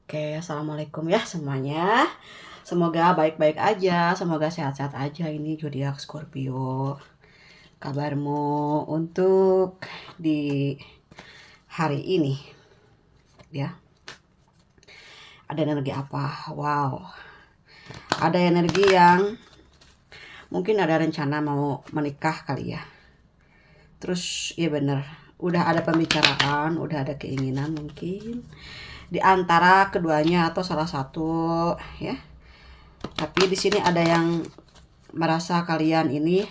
Oke, assalamualaikum ya semuanya. Semoga baik-baik aja, semoga sehat-sehat aja ini zodiak Scorpio. Kabarmu untuk di hari ini ya. Ada energi apa? Wow. Ada energi yang mungkin ada rencana mau menikah kali ya. Terus iya bener, udah ada pembicaraan, udah ada keinginan mungkin di antara keduanya atau salah satu ya. Tapi di sini ada yang merasa kalian ini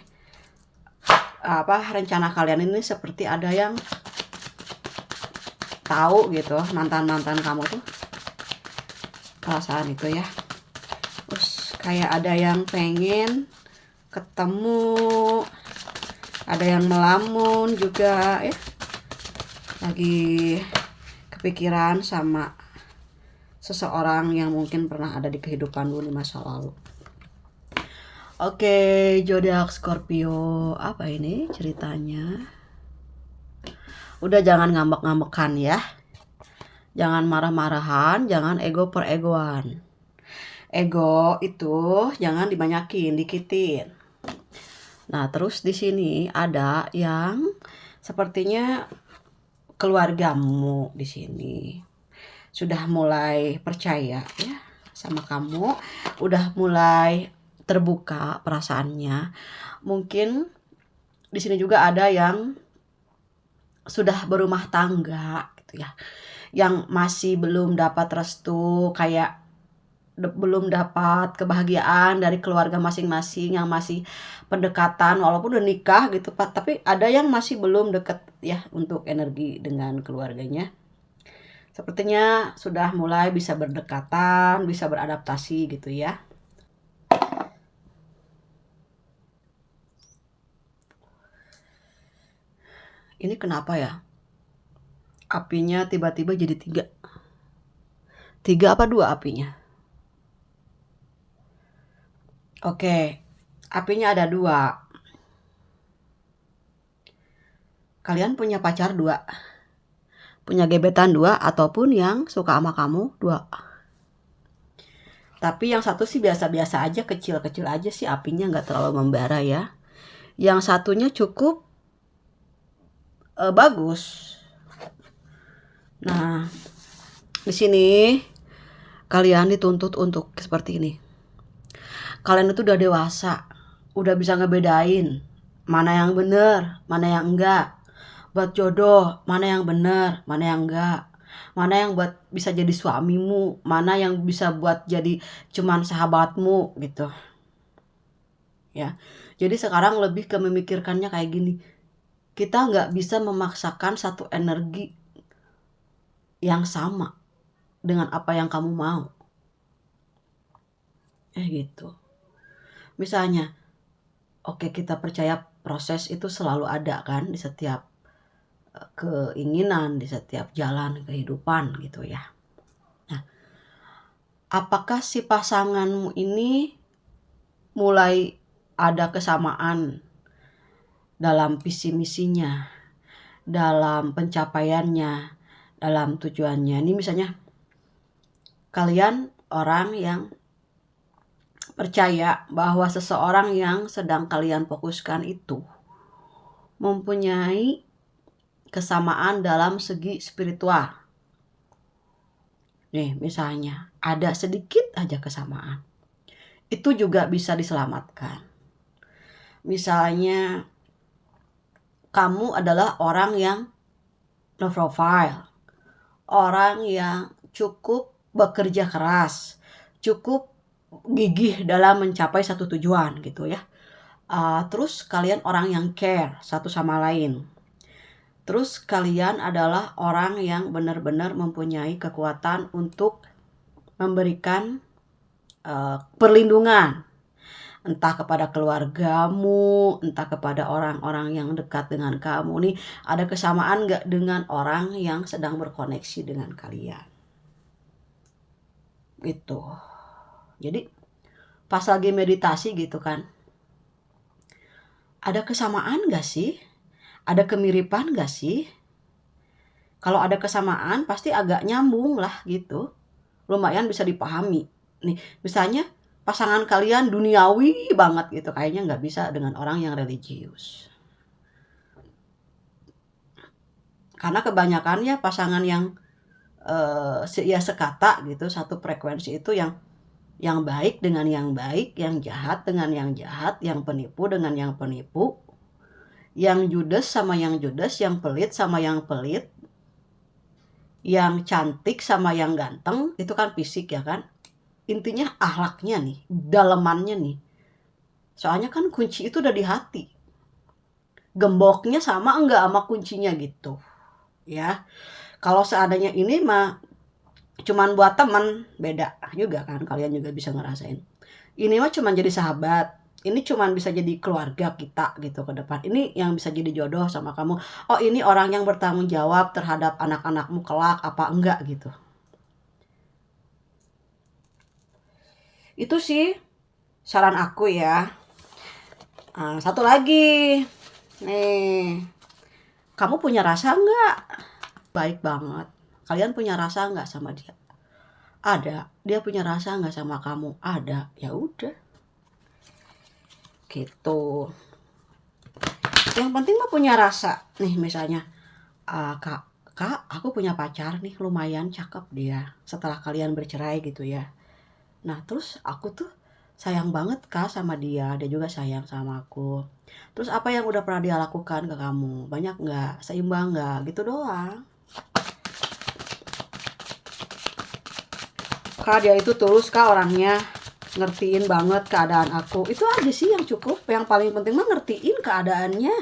rencana kalian ini seperti ada yang tahu gitu mantan-mantan kamu tuh, perasaan itu ya. Terus kayak ada yang pengen ketemu, ada yang melamun juga ya, lagi kepikiran sama seseorang yang mungkin pernah ada di kehidupan lu di masa lalu. Oke, zodiak Scorpio, apa ini ceritanya? Udah jangan ngambek-ngambekan ya. Jangan marah-marahan, jangan ego per egoan. Ego itu jangan dibanyakin, dikitin. Nah, terus di sini ada yang sepertinya keluargamu di sini sudah mulai percaya ya sama kamu, udah mulai terbuka perasaannya. Mungkin di sini juga ada yang sudah berumah tangga gitu ya, yang masih belum dapat restu, kayak belum dapat kebahagiaan dari keluarga masing-masing, yang masih pendekatan walaupun udah nikah gitu Pak, tapi ada yang masih belum deket ya untuk energi dengan keluarganya. Sepertinya sudah mulai bisa berdekatan, bisa beradaptasi gitu ya. Ini kenapa ya? Apinya tiba-tiba jadi 3. 3 apa 2 apinya? Oke, apinya ada 2. Kalian punya pacar 2. Punya gebetan 2 ataupun yang suka sama kamu 2. Tapi yang satu sih biasa-biasa aja, kecil-kecil aja sih apinya, nggak terlalu membara ya. Yang satunya cukup bagus. Nah, di sini kalian dituntut untuk seperti ini. Kalian itu udah dewasa, udah bisa ngebedain mana yang bener, mana yang enggak. Buat jodoh, mana yang bener, mana yang enggak. Mana yang buat bisa jadi suamimu, mana yang bisa buat jadi cuman sahabatmu gitu. Ya. Jadi sekarang lebih ke memikirkannya kayak gini. Kita nggak bisa memaksakan satu energi yang sama dengan apa yang kamu mau. Gitu. Misalnya, oke, kita percaya proses itu selalu ada kan di setiap keinginan, di setiap jalan kehidupan gitu ya. Nah, apakah si pasanganmu ini mulai ada kesamaan dalam visi misinya, dalam pencapaiannya, dalam tujuannya? Ini misalnya kalian orang yang percaya bahwa seseorang yang sedang kalian fokuskan itu mempunyai kesamaan dalam segi spiritual. Nih, misalnya ada sedikit aja kesamaan. Itu juga bisa diselamatkan. Misalnya kamu adalah orang yang low profile, orang yang cukup bekerja keras, cukup gigih dalam mencapai satu tujuan gitu ya. Terus kalian orang yang care satu sama lain. Terus kalian adalah orang yang benar-benar mempunyai kekuatan untuk memberikan perlindungan, entah kepada keluargamu, entah kepada orang-orang yang dekat dengan kamu. Nih, ada kesamaan nggak dengan orang yang sedang berkoneksi dengan kalian? Gitu. Jadi pas lagi meditasi gitu kan, ada kesamaan nggak sih? Ada kemiripan nggak sih? Kalau ada kesamaan pasti agak nyambung lah gitu. lumayan bisa dipahami. Nih, misalnya pasangan kalian duniawi banget gitu, kayaknya nggak bisa dengan orang yang religius. Karena kebanyakan ya pasangan yang ya sekata gitu, satu frekuensi itu yang baik dengan yang baik, yang jahat dengan yang jahat, yang penipu dengan yang penipu, yang judes sama yang judes, yang pelit sama yang pelit, yang cantik sama yang ganteng, itu kan fisik ya kan. Intinya akhlaknya nih, dalemannya nih. Soalnya kan kunci itu udah di hati. Gemboknya sama enggak sama kuncinya gitu. Ya. Kalau seandainya ini mah cuman buat teman, beda juga kan, kalian juga bisa ngerasain. Ini mah cuman jadi sahabat. Ini cuman bisa jadi keluarga kita gitu ke depan. Ini yang bisa jadi jodoh sama kamu. Oh, ini orang yang bertanggung jawab terhadap anak-anakmu kelak apa enggak gitu. Itu sih saran aku ya. Satu lagi. Nih, kamu punya rasa enggak? Baik banget. Kalian punya rasa enggak sama dia? Ada. Dia punya rasa enggak sama kamu? Ada. Ya udah. Gitu. Yang penting mah punya rasa. Nih misalnya, Kak, aku punya pacar nih, lumayan cakep dia. Setelah kalian bercerai gitu ya. Nah, terus aku tuh sayang banget Kak sama dia. Dia juga sayang sama aku. Terus apa yang udah pernah dia lakukan ke kamu? Banyak nggak? Seimbang nggak? Gitu doang. Kak, dia itu tulus Kak orangnya. Ngertiin banget keadaan aku. Itu aja sih yang cukup. Yang paling penting mah ngertiin keadaannya.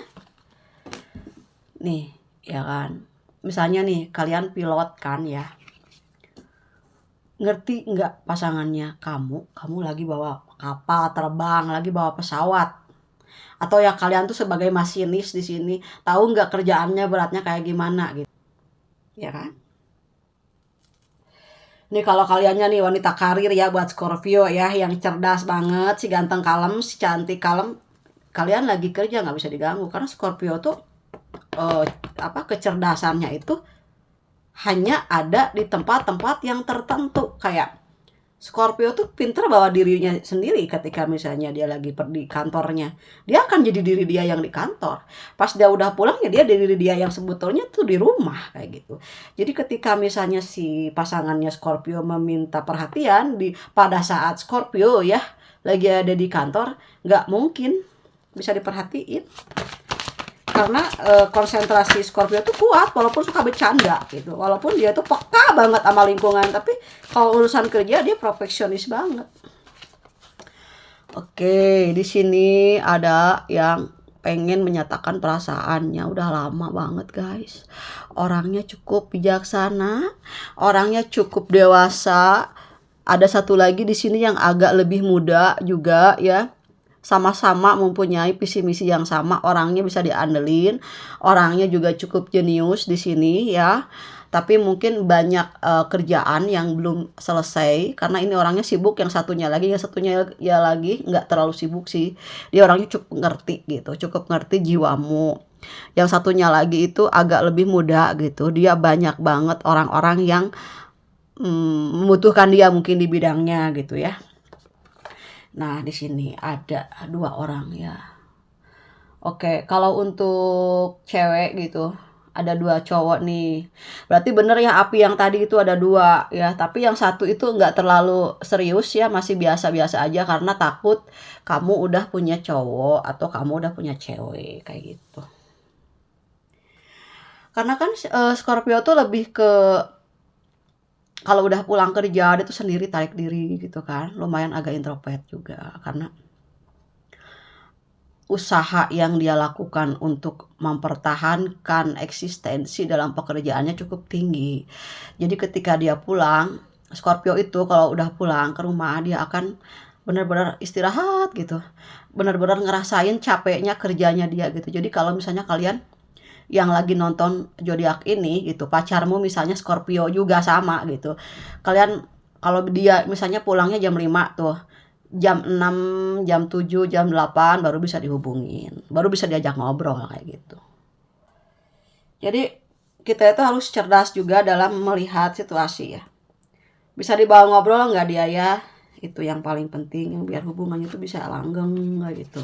Nih, ya kan. Misalnya nih, kalian pilot kan ya. Ngerti nggak pasangannya kamu lagi bawa kapal terbang, lagi bawa pesawat, atau ya kalian tuh sebagai masinis di sini, tahu nggak kerjaannya beratnya kayak gimana gitu, ya kan? Nih kalau kaliannya nih wanita karir ya, buat Scorpio ya, yang cerdas banget, si ganteng kalem, si cantik kalem, kalian lagi kerja nggak bisa diganggu karena Scorpio tuh eh, kecerdasannya itu hanya ada di tempat-tempat yang tertentu. Kayak Scorpio tuh pinter bawa dirinya sendiri ketika misalnya dia lagi di kantornya. Dia akan jadi diri dia yang di kantor. Pas dia udah pulang ya dia diri dia yang sebetulnya tuh di rumah kayak gitu. Jadi ketika misalnya si pasangannya Scorpio meminta perhatian pada saat Scorpio ya lagi ada di kantor, nggak mungkin bisa diperhatiin. Karena konsentrasi Scorpio tuh kuat walaupun suka bercanda gitu, walaupun dia tuh peka banget sama lingkungan, tapi kalau urusan kerja dia perfeksionis banget. Oke, di sini ada yang pengen menyatakan perasaannya udah lama banget guys. Orangnya cukup bijaksana, orangnya cukup dewasa. Ada satu lagi di sini yang agak lebih muda juga ya, sama-sama mempunyai visi misi yang sama, orangnya bisa diandelin, orangnya juga cukup jenius di sini ya. Tapi mungkin banyak kerjaan yang belum selesai karena ini orangnya sibuk, yang satunya ya lagi nggak terlalu sibuk sih. Dia orangnya cukup ngerti gitu, cukup ngerti jiwamu. Yang satunya lagi itu agak lebih muda gitu. Dia banyak banget orang-orang yang membutuhkan dia mungkin di bidangnya gitu ya. Nah, di sini ada dua orang ya. Oke, kalau untuk cewek gitu, ada dua cowok nih. Berarti bener ya api yang tadi itu ada dua ya. Tapi yang satu itu nggak terlalu serius ya, masih biasa-biasa aja karena takut kamu udah punya cowok atau kamu udah punya cewek kayak gitu. Karena kan Scorpio tuh lebih ke kalau udah pulang kerja dia tuh sendiri tarik diri gitu kan. Lumayan agak introvert juga karena usaha yang dia lakukan untuk mempertahankan eksistensi dalam pekerjaannya cukup tinggi. Jadi ketika dia pulang, Scorpio itu kalau udah pulang ke rumah dia akan benar-benar istirahat gitu. Benar-benar ngerasain capeknya kerjanya dia gitu. Jadi kalau misalnya kalian yang lagi nonton zodiak ini gitu, pacarmu misalnya Scorpio juga sama gitu. Kalian kalau dia misalnya pulangnya jam 5 tuh, jam 6, jam 7, jam 8 baru bisa dihubungin, baru bisa diajak ngobrol kayak gitu. Jadi kita itu harus cerdas juga dalam melihat situasi ya. Bisa dibawa ngobrol nggak dia ya? Itu yang paling penting, yang biar hubungannya tuh bisa langgeng nggak gitu.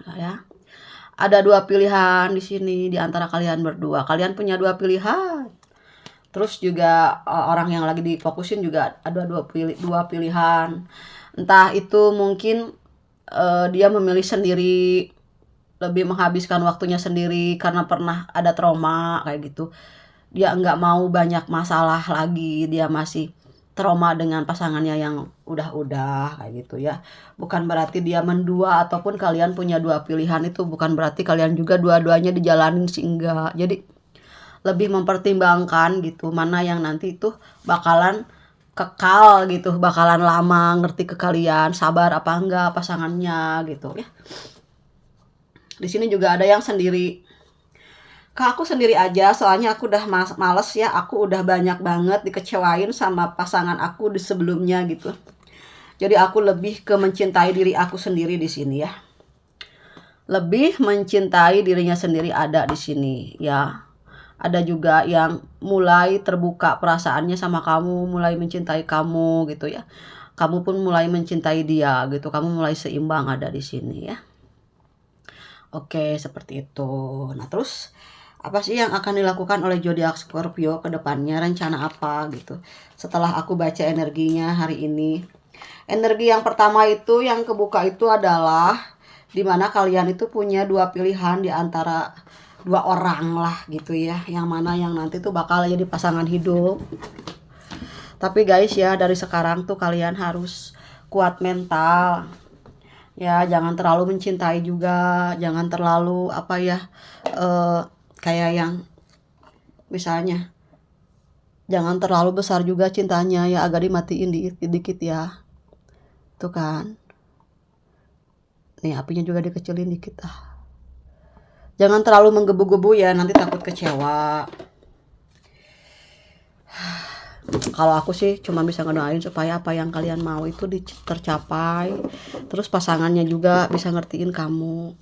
Nah, ya. Ada dua pilihan di sini di antara kalian berdua. Kalian punya dua pilihan. Terus juga orang yang lagi difokusin juga ada dua pilihan. Entah itu mungkin dia memilih sendiri, lebih menghabiskan waktunya sendiri karena pernah ada trauma kayak gitu. Dia nggak mau banyak masalah lagi, dia masih trauma dengan pasangannya yang udah kayak gitu ya. Bukan berarti dia mendua ataupun kalian punya dua pilihan, itu bukan berarti kalian juga dua-duanya dijalanin sih, enggak. Jadi lebih mempertimbangkan gitu mana yang nanti itu bakalan kekal gitu, bakalan lama, ngerti ke kalian, sabar apa enggak pasangannya gitu ya. Di sini juga ada yang sendiri. Kak, aku sendiri aja, soalnya aku udah males ya, aku udah banyak banget dikecewain sama pasangan aku di sebelumnya gitu. Jadi aku lebih ke mencintai diri aku sendiri di sini ya. Lebih mencintai dirinya sendiri ada di sini ya. Ada juga yang mulai terbuka perasaannya sama kamu, mulai mencintai kamu gitu ya. Kamu pun mulai mencintai dia gitu. Kamu mulai seimbang ada di sini ya. Oke, seperti itu. Nah, terus apa sih yang akan dilakukan oleh zodiak Scorpio ke depannya? Rencana apa gitu? Setelah aku baca energinya hari ini. Energi yang pertama itu yang kebuka itu adalah dimana kalian itu punya dua pilihan di antara dua orang lah gitu ya. Yang mana yang nanti tuh bakal jadi pasangan hidup. Tapi guys ya, dari sekarang tuh kalian harus kuat mental. Ya, jangan terlalu mencintai juga, jangan terlalu apa ya, kayak yang misalnya jangan terlalu besar juga cintanya ya, agak dimatiin dikit ya. Tuh kan. Nih, apinya juga dikecilin dikit ah. Jangan terlalu menggebu-gebu ya, nanti takut kecewa. Kalau aku sih cuma bisa ngedoain supaya apa yang kalian mau itu tercapai. Terus pasangannya juga bisa ngertiin kamu,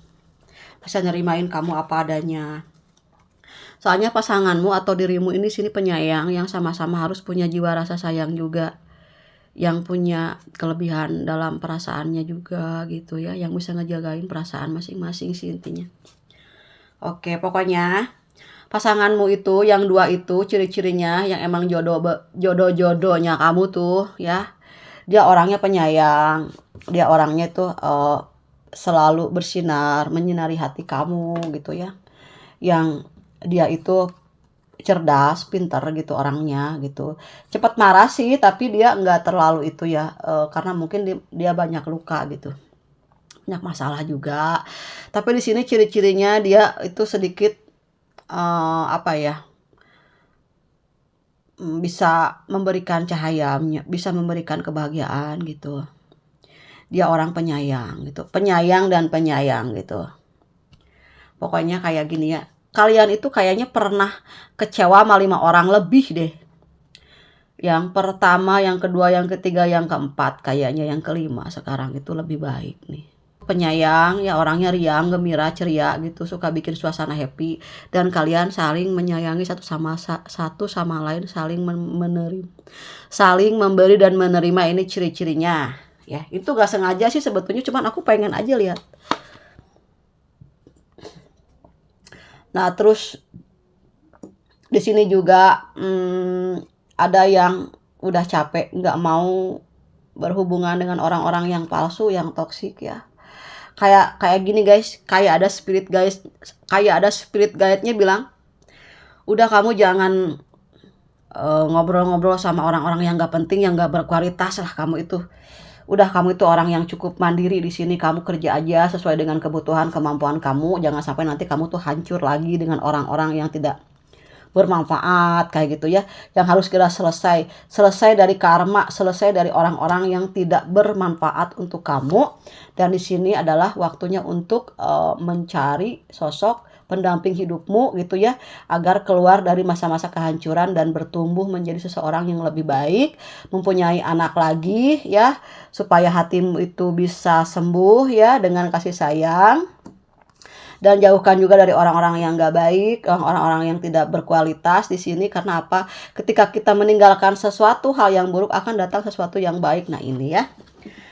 bisa nerimain kamu apa adanya. Soalnya pasanganmu atau dirimu ini sini penyayang yang sama-sama harus punya jiwa rasa sayang juga. Yang punya kelebihan dalam perasaannya juga gitu ya. Yang bisa ngejagain perasaan masing-masing sih intinya. Oke, pokoknya pasanganmu itu yang dua itu ciri-cirinya yang emang jodoh-jodohnya kamu tuh ya. Dia orangnya penyayang. Dia orangnya tuh selalu bersinar, menyinari hati kamu gitu ya. Yang dia itu cerdas, pintar gitu orangnya gitu. Cepat marah sih, tapi dia nggak terlalu itu ya, karena mungkin dia banyak luka gitu, banyak masalah juga. Tapi di sini ciri-cirinya dia itu sedikit apa ya, bisa memberikan cahaya, bisa memberikan kebahagiaan gitu. Dia orang penyayang gitu, penyayang dan penyayang gitu. Pokoknya kayak gini ya. Kalian itu kayaknya pernah kecewa sama 5 orang lebih deh. Yang pertama, yang kedua, yang ketiga, yang keempat. Kayaknya yang kelima sekarang itu lebih baik nih. Penyayang, ya orangnya riang, gembira, ceria gitu. Suka bikin suasana happy. Dan kalian saling menyayangi satu sama lain. Saling menerima. Saling memberi dan menerima, ini ciri-cirinya. Ya, itu gak sengaja sih sebetulnya. Cuman aku pengen aja lihat. Nah, terus di sini juga ada yang udah capek, nggak mau berhubungan dengan orang-orang yang palsu, yang toksik ya. Kayak gini guys, kayak ada spirit guide-nya bilang, udah kamu jangan ngobrol-ngobrol sama orang-orang yang nggak penting, yang nggak berkualitas lah kamu itu. Udah kamu itu orang yang cukup mandiri di sini, kamu kerja aja sesuai dengan kebutuhan kemampuan kamu, jangan sampai nanti kamu tuh hancur lagi dengan orang-orang yang tidak bermanfaat kayak gitu ya, yang harus kita selesai dari karma, selesai dari orang-orang yang tidak bermanfaat untuk kamu. Dan di sini adalah waktunya untuk mencari sosok pendamping hidupmu gitu ya, agar keluar dari masa-masa kehancuran dan bertumbuh menjadi seseorang yang lebih baik, mempunyai anak lagi ya, supaya hatimu itu bisa sembuh ya dengan kasih sayang. Dan jauhkan juga dari orang-orang yang gak baik, orang-orang yang tidak berkualitas di sini. Karena apa? Ketika kita meninggalkan sesuatu hal yang buruk, akan datang sesuatu yang baik. Nah ini ya.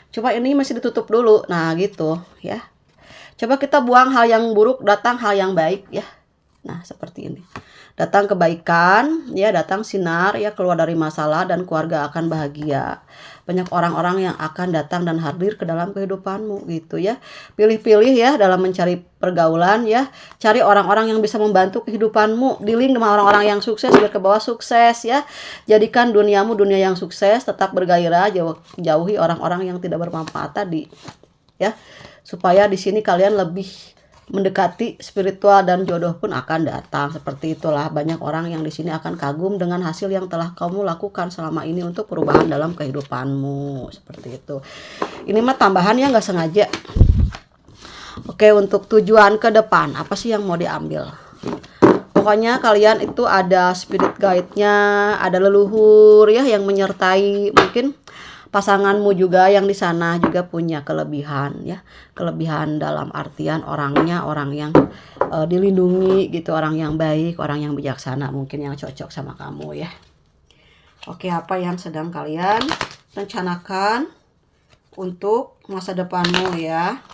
Coba ini masih ditutup dulu. Nah gitu ya. Coba kita buang hal yang buruk, datang hal yang baik ya. Nah seperti ini. Datang kebaikan, ya datang sinar, ya keluar dari masalah dan keluarga akan bahagia. Banyak orang-orang yang akan datang dan hadir ke dalam kehidupanmu gitu ya. Pilih-pilih ya dalam mencari pergaulan ya. Cari orang-orang yang bisa membantu kehidupanmu. Dealing dengan orang-orang yang sukses biar ke bawah sukses ya. Jadikan duniamu dunia yang sukses, tetap bergairah, jauhi orang-orang yang tidak bermanfaat tadi. Ya. Supaya di sini kalian lebih mendekati spiritual dan jodoh pun akan datang. Seperti itulah, banyak orang yang di sini akan kagum dengan hasil yang telah kamu lakukan selama ini untuk perubahan dalam kehidupanmu. Seperti itu. Ini mah tambahan ya, nggak sengaja. Oke, untuk tujuan ke depan apa sih yang mau diambil? Pokoknya kalian itu ada spirit guide-nya, ada leluhur ya yang menyertai. Mungkin pasanganmu juga yang di sana juga punya kelebihan ya, kelebihan dalam artian orangnya orang yang dilindungi gitu, orang yang baik, orang yang bijaksana, mungkin yang cocok sama kamu ya. Oke, apa yang sedang kalian rencanakan untuk masa depanmu ya,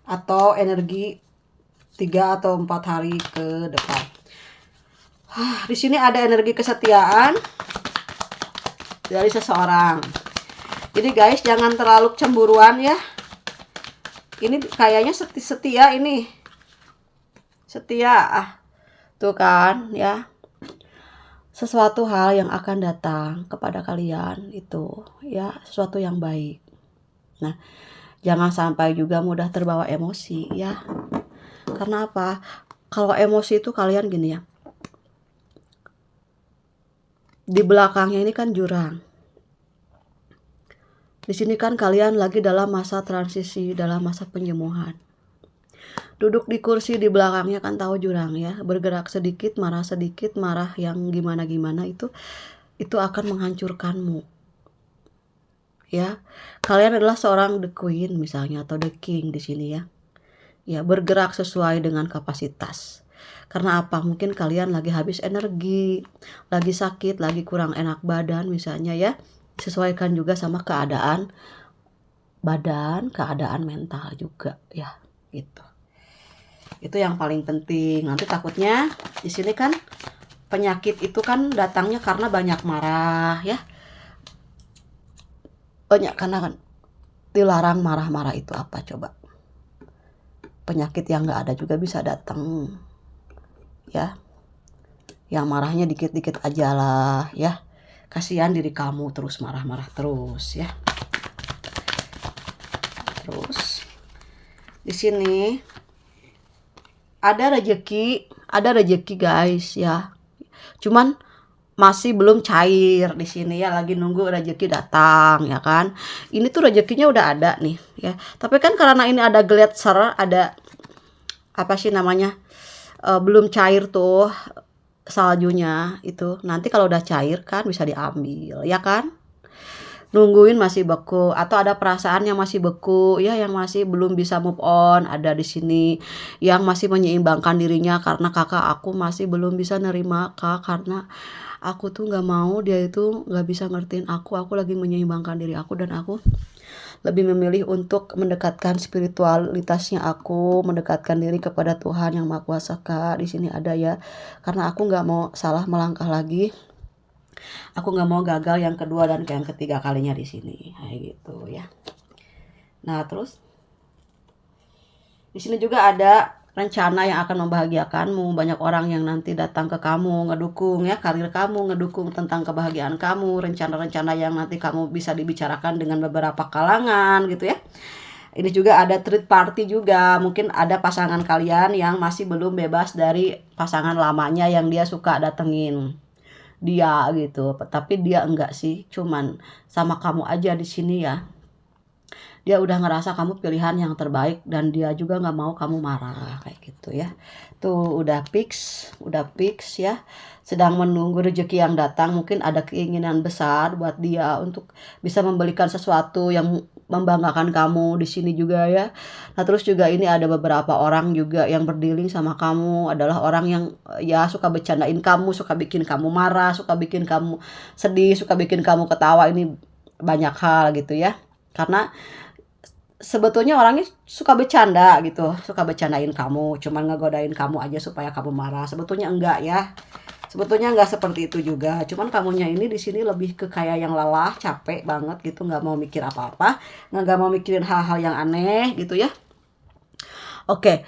atau energi 3 atau 4 hari ke depan. Di sini ada energi kesetiaan dari seseorang. Jadi guys, jangan terlalu cemburuan ya. Ini kayaknya setia ini. Setia. Tuh kan ya. Sesuatu hal yang akan datang kepada kalian itu ya, sesuatu yang baik. Nah, jangan sampai juga mudah terbawa emosi ya. Karena apa? Kalau emosi itu kalian gini ya. Di belakangnya ini kan jurang. Di sini kan kalian lagi dalam masa transisi, dalam masa penyembuhan. Duduk di kursi di belakangnya kan tahu jurang ya. Bergerak sedikit marah yang gimana-gimana itu akan menghancurkanmu. Ya. Kalian adalah seorang the queen misalnya atau the king di sini ya. Ya, bergerak sesuai dengan kapasitas. Karena apa? Mungkin kalian lagi habis energi, lagi sakit, lagi kurang enak badan misalnya ya. Sesuaikan juga sama keadaan badan, keadaan mental juga ya, gitu. Itu yang paling penting. Nanti takutnya di sini kan penyakit itu kan datangnya karena banyak marah ya. Banyak karena kan dilarang marah-marah itu apa coba? Penyakit yang nggak ada juga bisa datang ya. Yang marahnya dikit-dikit aja lah ya. Kasihan diri kamu terus marah-marah terus ya. Terus di sini ada rezeki guys ya. Cuman masih belum cair di sini ya, lagi nunggu rezeki datang ya kan. Ini tuh rezekinya udah ada nih ya. Tapi kan karena ini ada gletser, ada apa sih namanya? Belum cair tuh saljunya itu. Nanti kalau udah cair kan bisa diambil ya kan. Nungguin masih beku atau ada perasaan yang masih beku ya, yang masih belum bisa move on, ada di sini yang masih menyeimbangkan dirinya karena kakak aku masih belum bisa nerima kak, karena aku tuh nggak mau dia itu nggak bisa ngertiin aku lagi menyeimbangkan diri aku dan aku lebih memilih untuk mendekatkan spiritualitasnya aku, mendekatkan diri kepada Tuhan yang Maha Kuasa kak. Di sini ada ya, karena aku nggak mau salah melangkah lagi. Aku nggak mau gagal yang kedua dan yang ketiga kalinya di sini, kayak gitu ya. Nah terus di sini juga ada rencana yang akan membahagiakanmu. Banyak orang yang nanti datang ke kamu, ngedukung ya karir kamu, ngedukung tentang kebahagiaan kamu, rencana-rencana yang nanti kamu bisa dibicarakan dengan beberapa kalangan gitu ya. Ini juga ada third party juga, mungkin ada pasangan kalian yang masih belum bebas dari pasangan lamanya yang dia suka datengin dia gitu, tapi dia enggak sih, cuman sama kamu aja di sini ya. Dia udah ngerasa kamu pilihan yang terbaik dan dia juga nggak mau kamu marah kayak gitu ya. Tuh udah fix ya. Sedang menunggu rezeki yang datang, mungkin ada keinginan besar buat dia untuk bisa membelikan sesuatu yang membanggakan kamu di sini juga ya. Nah, terus juga ini ada beberapa orang juga yang berdealing sama kamu adalah orang yang ya suka bercandain kamu, suka bikin kamu marah, suka bikin kamu sedih, suka bikin kamu ketawa. Ini banyak hal gitu ya. Karena sebetulnya orangnya suka bercanda gitu, suka bercandain kamu, cuman ngegodain kamu aja supaya kamu marah. Sebetulnya enggak ya. Sebetulnya nggak seperti itu juga, cuman kamunya ini di sini lebih ke kayak yang lelah, capek banget gitu, nggak mau mikir apa-apa, nggak mau mikirin hal-hal yang aneh gitu ya. Oke,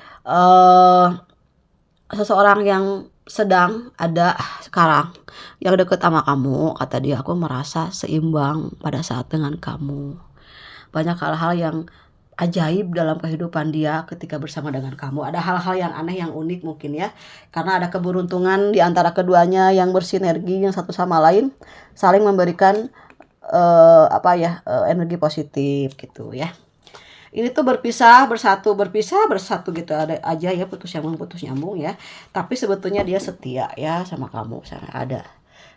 seseorang yang sedang ada sekarang yang deket sama kamu, kata dia, aku merasa seimbang pada saat dengan kamu. Banyak hal-hal yang ajaib dalam kehidupan dia ketika bersama dengan kamu. Ada hal-hal yang aneh, yang unik mungkin ya. Karena ada keberuntungan di antara keduanya yang bersinergi, yang satu sama lain saling memberikan energi positif gitu ya. Ini tuh berpisah bersatu, berpisah bersatu gitu, ada aja ya putus nyambung ya. Tapi sebetulnya dia setia ya sama kamu. Ada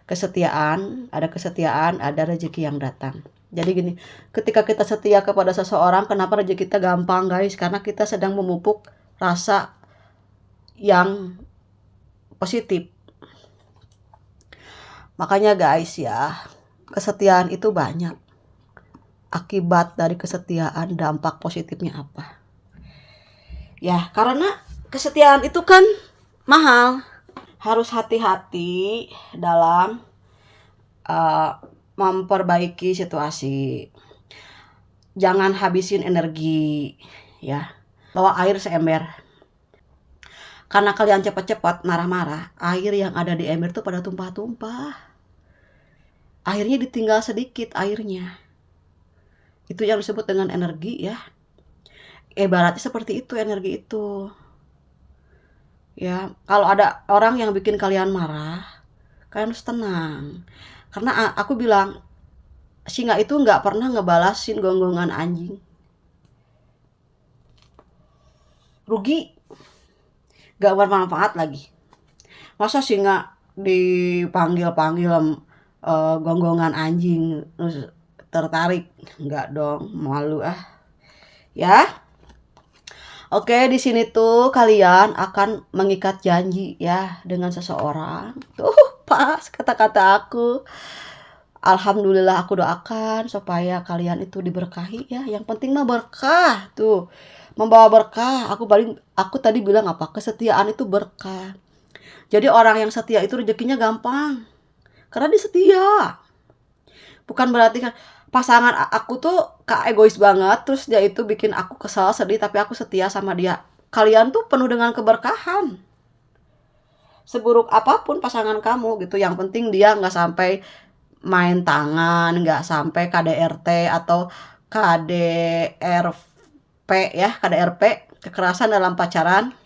kesetiaan, ada rezeki yang datang. Jadi gini, ketika kita setia kepada seseorang, kenapa rezeki kita gampang guys? Karena kita sedang memupuk rasa yang positif. Makanya guys ya, kesetiaan itu banyak. Akibat dari kesetiaan, dampak positifnya apa? Ya, karena kesetiaan itu kan mahal. Harus hati-hati dalam memperbaiki situasi. Jangan habisin energi ya. Bawa air seember. Karena kalian cepat-cepat marah-marah, air yang ada di ember tuh pada tumpah-tumpah. Airnya ditinggal sedikit airnya. Itu yang disebut dengan energi ya. Ibaratnya seperti itu energi itu. Ya, kalau ada orang yang bikin kalian marah, kalian harus tenang. Karena aku bilang, singa itu nggak pernah ngebalasin gonggongan anjing. Rugi. Nggak bermanfaat lagi. Masa singa dipanggil-panggil gonggongan anjing terus tertarik? Nggak dong, malu ah. Ya. Oke, di sini tuh kalian akan mengikat janji ya dengan seseorang. Tuh, pas kata-kata aku. Alhamdulillah, aku doakan supaya kalian itu diberkahi ya. Yang penting mah berkah tuh. Membawa berkah. Aku tadi bilang apa? Kesetiaan itu berkah. Jadi orang yang setia itu rezekinya gampang. Karena dia setia. Bukan berarti kan pasangan aku tuh egois banget, terus dia itu bikin aku kesal, sedih, tapi aku setia sama dia. Kalian tuh penuh dengan keberkahan. Seburuk apapun pasangan kamu gitu, yang penting dia nggak sampai main tangan, nggak sampai KDRT atau KDRP ya, KDRP, kekerasan dalam pacaran.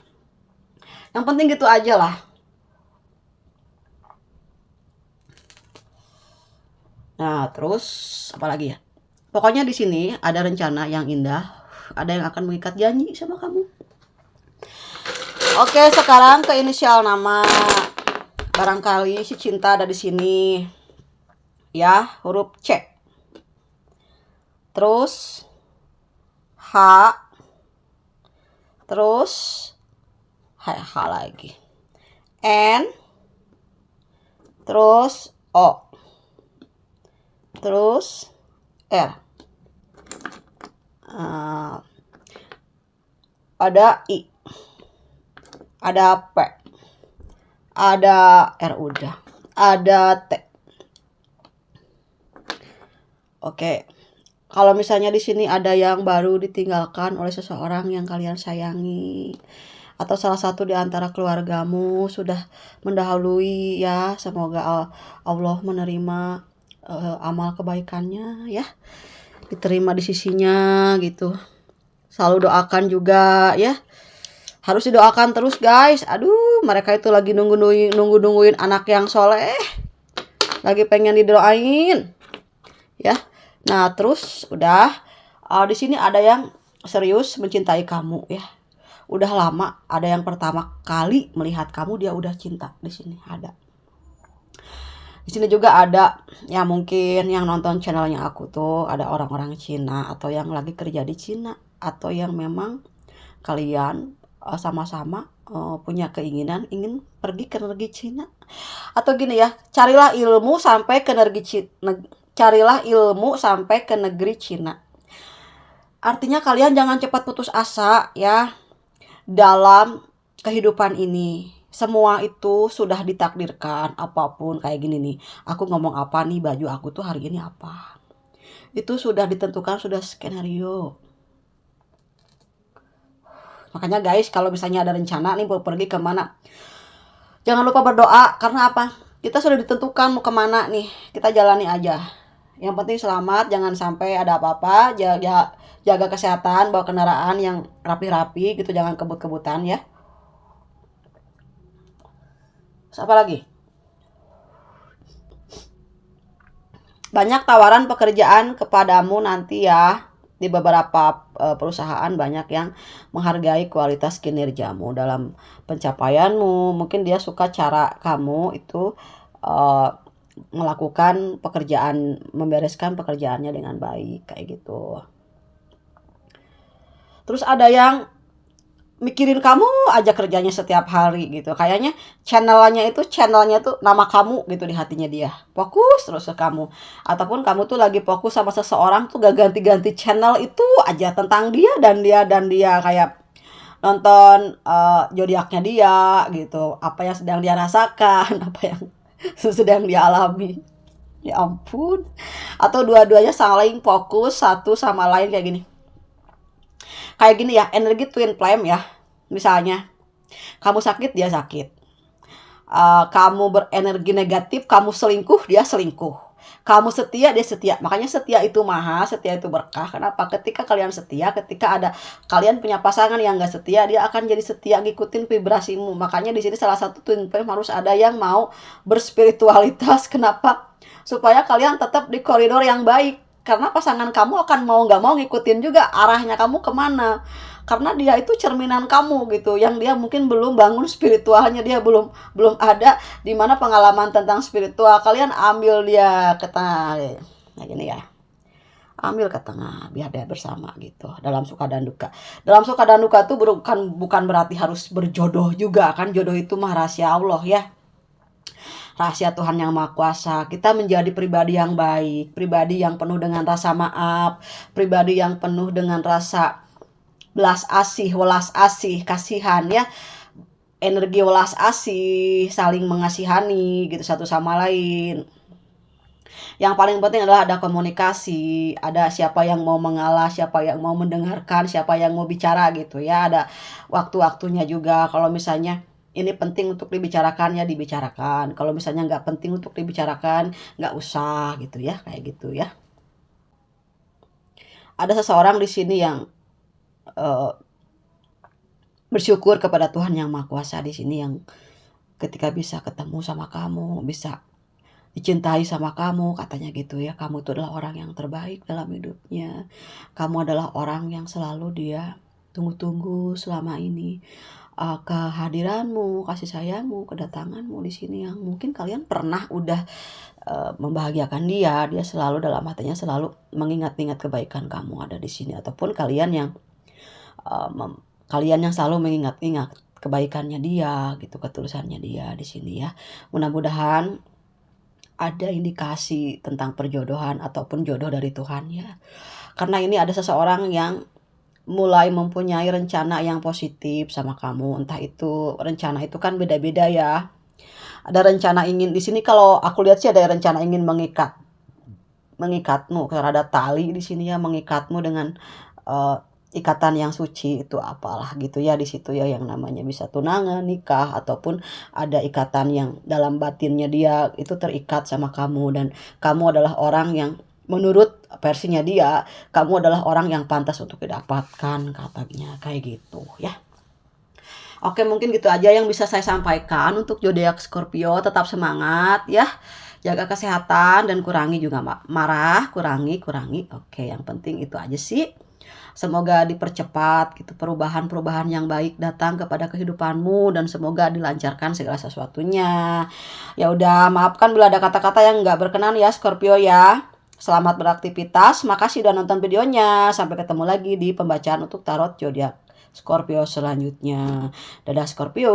Yang penting gitu aja lah. Nah, terus apa lagi ya? Pokoknya di sini ada rencana yang indah, ada yang akan mengikat janji sama kamu. Oke, sekarang ke inisial nama. Barangkali si cinta ada di sini. Ya, huruf C. Terus H. Terus H lagi. N. Terus O. Terus R. Ada I. Ada P. Ada R udah. Ada T. Oke. Kalau misalnya di sini ada yang baru ditinggalkan oleh seseorang yang kalian sayangi, atau salah satu di antara keluargamu sudah mendahului ya, semoga Allah menerima amal kebaikannya ya, diterima di sisinya gitu. Selalu doakan juga ya, harus didoakan terus guys. Aduh, mereka itu lagi nungguin anak yang soleh, lagi pengen didoain ya. Nah, terus udah di sini ada yang serius mencintai kamu ya. Udah lama, ada yang pertama kali melihat kamu dia udah cinta di sini ada. Di Di sini juga ada ya mungkin yang nonton channelnya aku tuh ada orang-orang Cina atau yang lagi kerja di Cina atau yang memang kalian sama-sama punya keinginan ingin pergi ke negeri Cina atau gini ya, carilah ilmu sampai ke negeri Cina, carilah ilmu sampai ke negeri Cina. Artinya kalian jangan cepat putus asa ya dalam kehidupan ini. Semua itu sudah ditakdirkan, apapun kayak gini nih. Aku ngomong apa nih, baju aku tuh hari ini apa. Itu sudah ditentukan, sudah skenario. Makanya guys, kalau misalnya ada rencana nih mau pergi kemana, jangan lupa berdoa. Karena apa? Kita sudah ditentukan mau kemana nih. Kita jalani aja. Yang penting selamat, jangan sampai ada apa-apa. Jaga kesehatan, bawa kendaraan yang rapi-rapi gitu, jangan kebut-kebutan ya. Terus apa lagi? Banyak tawaran pekerjaan kepadamu nanti ya. Di beberapa perusahaan banyak yang menghargai kualitas kinerjamu dalam pencapaianmu. Mungkin dia suka cara kamu itu melakukan pekerjaan, membereskan pekerjaannya dengan baik kayak gitu. Terus ada yang mikirin kamu aja kerjanya setiap hari gitu. Kayaknya channelnya tuh nama kamu gitu di hatinya dia. Fokus terus ke kamu. Ataupun kamu tuh lagi fokus sama seseorang tuh gak ganti-ganti channel itu aja tentang dia dan dia dan dia, kayak nonton zodiaknya dia gitu. Apa yang sedang dia rasakan, apa yang sedang dia alami. Ya ampun. Atau dua-duanya saling fokus satu sama lain kayak gini. Kayak gini ya, energi twin flame ya. Misalnya kamu sakit, dia sakit. Kamu berenergi negatif, kamu selingkuh, dia selingkuh. Kamu setia, dia setia. Makanya setia itu mahal, setia itu berkah. Kenapa? Ketika kalian setia, ketika ada kalian punya pasangan yang gak setia, dia akan jadi setia ngikutin vibrasimu. Makanya di sini salah satu twin flame harus ada yang mau berspiritualitas. Kenapa? Supaya kalian tetap di koridor yang baik. Karena pasangan kamu akan mau gak mau ngikutin juga arahnya kamu kemana. Karena dia itu cerminan kamu gitu. Yang dia mungkin belum bangun spiritualnya, dia belum ada di mana pengalaman tentang spiritual. Kalian ambil dia ke tengah. Nah gini ya. Ambil ke tengah biar dia bersama gitu. Dalam suka dan duka. Dalam suka dan duka itu bukan berarti harus berjodoh juga kan. Jodoh itu mah rahasia Allah ya. Rahasia Tuhan yang Maha Kuasa. Kita menjadi pribadi yang baik, pribadi yang penuh dengan rasa maaf, pribadi yang penuh dengan rasa belas asih, welas asih, kasihan ya. Energi welas asih, saling mengasihani gitu satu sama lain. Yang paling penting adalah ada komunikasi, ada siapa yang mau mengalah, siapa yang mau mendengarkan, siapa yang mau bicara gitu ya. Ada waktu-waktunya juga. Kalau misalnya ini penting untuk dibicarakan ya dibicarakan. Kalau misalnya nggak penting untuk dibicarakan, nggak usah gitu ya, kayak gitu ya. Ada seseorang di sini yang bersyukur kepada Tuhan yang Maha Kuasa di sini, yang ketika bisa ketemu sama kamu, bisa dicintai sama kamu, katanya gitu ya. Kamu itu adalah orang yang terbaik dalam hidupnya. Kamu adalah orang yang selalu dia tunggu-tunggu selama ini. Kehadiranmu, kasih sayangmu, kedatanganmu di sini yang mungkin kalian pernah udah membahagiakan dia. Dia selalu dalam hatinya selalu mengingat-ingat kebaikan kamu ada di sini. Ataupun kalian yang selalu mengingat-ingat kebaikannya dia gitu, ketulusannya dia di sini ya. Mudah-mudahan ada indikasi tentang perjodohan ataupun jodoh dari Tuhan ya. Karena ini ada seseorang yang mulai mempunyai rencana yang positif sama kamu. Entah itu rencana itu kan beda-beda ya. Ada rencana ingin di sini, kalau aku lihat sih ada rencana ingin mengikatmu, karena ada tali di sini ya, mengikatmu dengan ikatan yang suci itu apalah gitu ya di situ ya, yang namanya bisa tunangan, nikah, ataupun ada ikatan yang dalam batinnya dia itu terikat sama kamu, dan kamu adalah orang yang menurut versinya dia, kamu adalah orang yang pantas untuk didapatkan, katanya kayak gitu ya. Oke, mungkin gitu aja yang bisa saya sampaikan untuk zodiak Scorpio. Tetap semangat ya. Jaga kesehatan dan kurangi juga marah, kurangi. Oke, yang penting itu aja sih. Semoga dipercepat gitu, perubahan-perubahan yang baik datang kepada kehidupanmu dan semoga dilancarkan segala sesuatunya. Ya udah, maafkan bila ada kata-kata yang nggak berkenan ya Scorpio ya. Selamat beraktivitas, makasih udah nonton videonya. Sampai ketemu lagi di pembacaan untuk tarot zodiak Scorpio selanjutnya. Dadah Scorpio.